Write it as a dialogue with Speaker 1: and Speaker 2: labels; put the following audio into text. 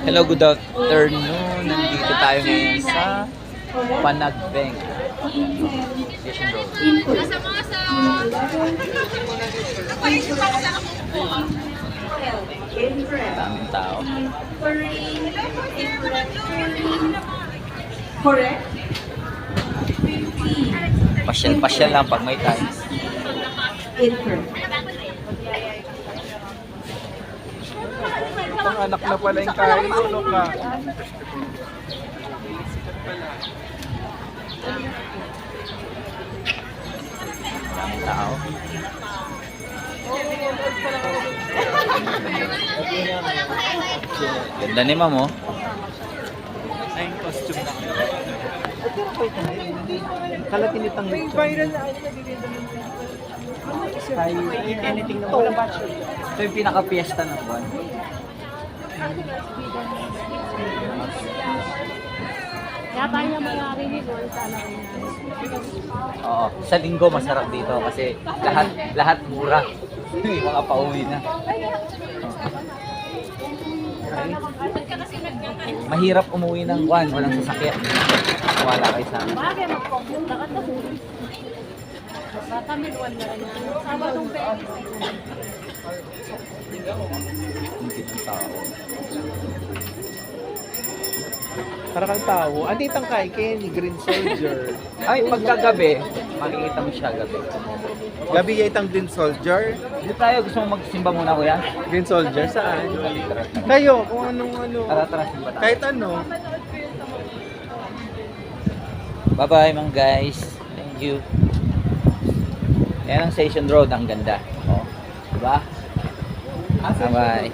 Speaker 1: Hello, good afternoon. Nandito tayo ngayon sa Panagbenk Station Road. Daming tao.
Speaker 2: Correct?
Speaker 1: Pasyal-pasyal lang pag may time.
Speaker 2: Incorrect.
Speaker 3: Pang-anak na pala yung kain, ano ka?
Speaker 1: Daming tao. Ganda ni Ma'am, oh.
Speaker 3: Ay, yung costume na.
Speaker 4: Kalatinitang
Speaker 3: May viral na ano
Speaker 4: anything na walang batch.
Speaker 1: Ito yung pinaka-fiesta ng buwan.
Speaker 5: Kaya tayo niya maririnig o sana rin.
Speaker 1: Oo, sa linggo masarap dito kasi lahat mura. Yung mga pauwi na. Mahirap umuwi ng buwan, walang sasakyan. Wala kayo sa amin.
Speaker 5: Bagay, mag-compute ka to. Bata, minuan na rin yan. Sabadong pwede.
Speaker 1: Hindi ng tao.
Speaker 4: Para kang tao. Andito ang kay Kenny, Green Soldier.
Speaker 1: Ay, pagkagabi, makikita mo siya gabi.
Speaker 4: Gabi ya itang Green Soldier.
Speaker 1: Dito tayo, gusto mo magsimba muna, kuya?
Speaker 4: Green Soldier, saan? Kayo, kung anong ano.
Speaker 1: Tara, simba tayo.
Speaker 4: Kahit ano.
Speaker 1: Bye-bye, mga guys. Thank you. Yan ang Station Road, ang ganda. Oh, diba? Bye-bye.